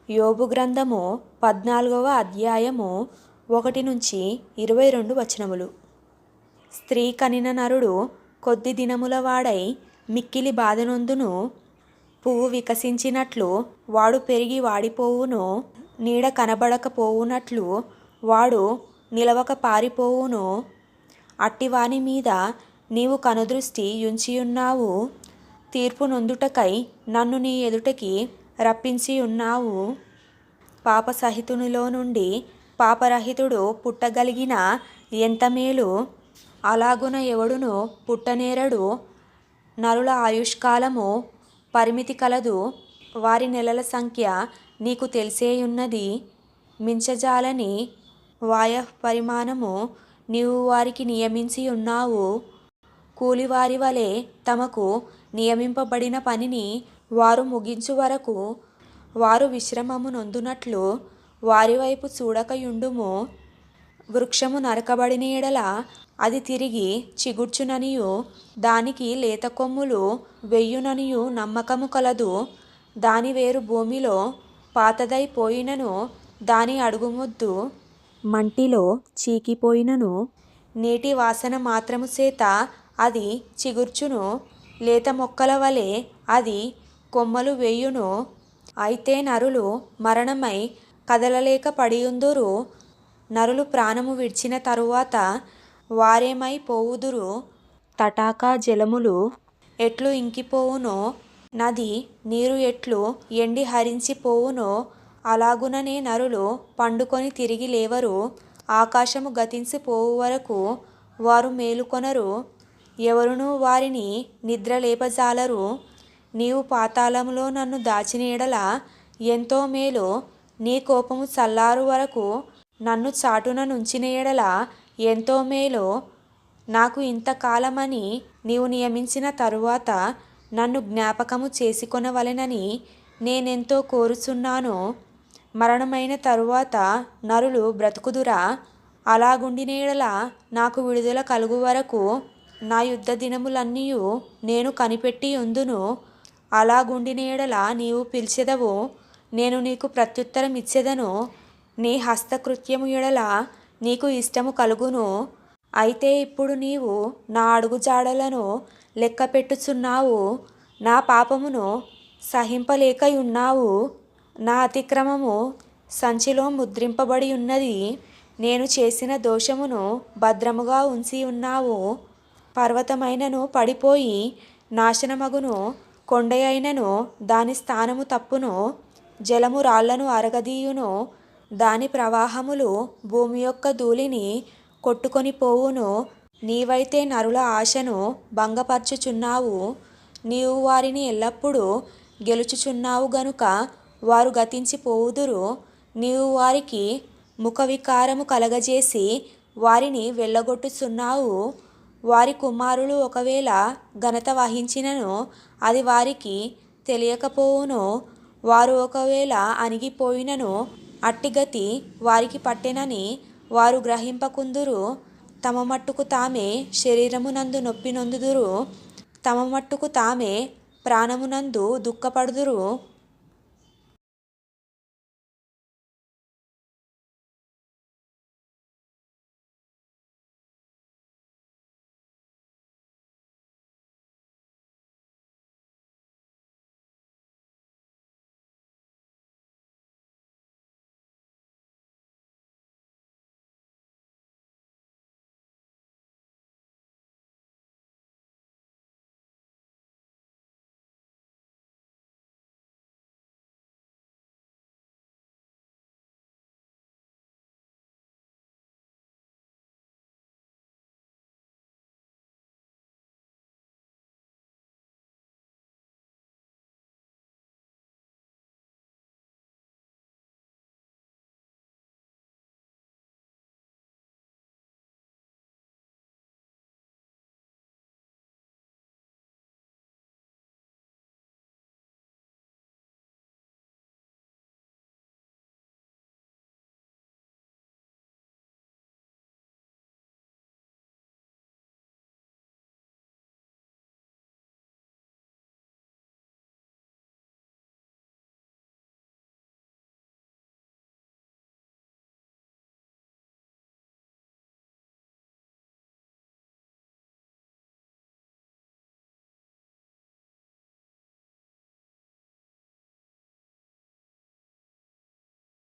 యోబు గ్రంథము 14వ అధ్యాయము 1-22 వచనములు. స్త్రీ కనిన నరుడు కొద్ది దినముల వాడై మిక్కిలి బాధనొందును. పువ్వు వికసించినట్లు వాడు పెరిగి వాడిపోవును. నీడ కనబడకపోవునట్లు వాడు నిలవక పారిపోవును. అట్టివాని మీద నీవు కనుదృష్టి యుంచియున్నావు. తీర్పు నొందుటకై నన్ను నీ ఎదుటకి రప్పించి ఉన్నావు. పాపసహితునిలో నుండి పాపరహితుడు పుట్టగలిగిన ఎంత మేలు! అలాగున ఎవడును పుట్టనేరడు. నరుల ఆయుష్కాలము పరిమితి కలదు. వారి నెలల సంఖ్య నీకు తెలిసేయున్నది. మించజాలని వాయఃపరిమాణము నీవు వారికి నియమించి ఉన్నావు. కూలివారి వలె తమకు నియమింపబడిన పనిని వారు ముగించు వరకు వారు విశ్రమము నొందునట్లు వారి వైపు చూడకయుండుము. వృక్షము నరకబడిన ఎడల అది తిరిగి చిగుర్చుననియు దానికి లేత కొమ్ములు వెయ్యుననియు నమ్మకము కలదు. దాని వేరు భూమిలో పాతదై పోయినను దాని అడుగుమొద్దు మంటిలో చీకిపోయినను నీటి వాసన మాత్రము చేత అది చిగుర్చును. లేత మొక్కల వలె అది కొమ్మలు వేయును. అయితే నరులు మరణమై కదలలేక పడియుందురు. నరులు ప్రాణము విడిచిన తరువాత వారేమై పోవుదురు. తటాకా జలములు ఎట్లు ఇంకిపోవునో, నది నీరు ఎట్లు ఎండి హరించిపోవునో, అలాగుననే నరులు పండుకొని తిరిగి లేవరు. ఆకాశము గతించిపోవు వరకు వారు మేలుకొనరు. ఎవరునూ వారిని నిద్ర లేపజాలరు. నీవు పాతాళములో నన్ను దాచిన ఎడల ఎంతో మేలు. నీ కోపము చల్లారు వరకు నన్ను చాటున నుంచిన ఎడల ఎంతో మేలు. నాకు ఇంతకాలమని నీవు నియమించిన తరువాత నన్ను జ్ఞాపకము చేసుకొనవలెనని నేనెంతో కోరుచున్నాను. మరణమైన తరువాత నరులు బ్రతుకుదురా? అలాగుండిన ఎడల నాకు విడుదల కలుగు వరకు నా యుద్ధ దినములన్నీయు నేను కనిపెట్టి ఉందును. అలాగుండిన ఎడల నీవు పిలిచెదవు, నేను నీకు ప్రత్యుత్తరం ఇచ్చెదను. నీ హస్తకృత్యము ఎడల నీకు ఇష్టము కలుగును. అయితే ఇప్పుడు నీవు నా అడుగుజాడలను లెక్క పెట్టుచున్నావు. నా పాపమును సహింపలేకయున్నావు. నా అతిక్రమము సంచిలో ముద్రింపబడి ఉన్నది. నేను చేసిన దోషమును భద్రముగా ఉంచి ఉన్నావు. పర్వతమైనను పడిపోయి నాశనమగును. కొండయైనను దాని స్థానము తప్పును. జలము రాళ్లను అరగదీయును. దాని ప్రవాహములు భూమి యొక్క ధూళిని కొట్టుకొని పోవును. నీవైతే నరుల ఆశను భంగపరచుచున్నావు. నీవు వారిని ఎల్లప్పుడూ గెలుచుచున్నావు గనుక వారు గతించిపోవుదురు. నీవు వారికి ముఖవికారము కలగజేసి వారిని వెళ్ళగొట్టుచున్నావు. వారి కుమారులు ఒకవేళ ఘనత వహించినను అది వారికి తెలియకపోవును. వారు ఒకవేళ అణిగిపోయినను అట్టిగతి వారికి పట్టెనని వారు గ్రహింపకుందురు. తమ మట్టుకు తామే శరీరమునందు నొప్పి నొందుదురు. తమ మట్టుకు తామే ప్రాణమునందు దుఃఖపడుదురు.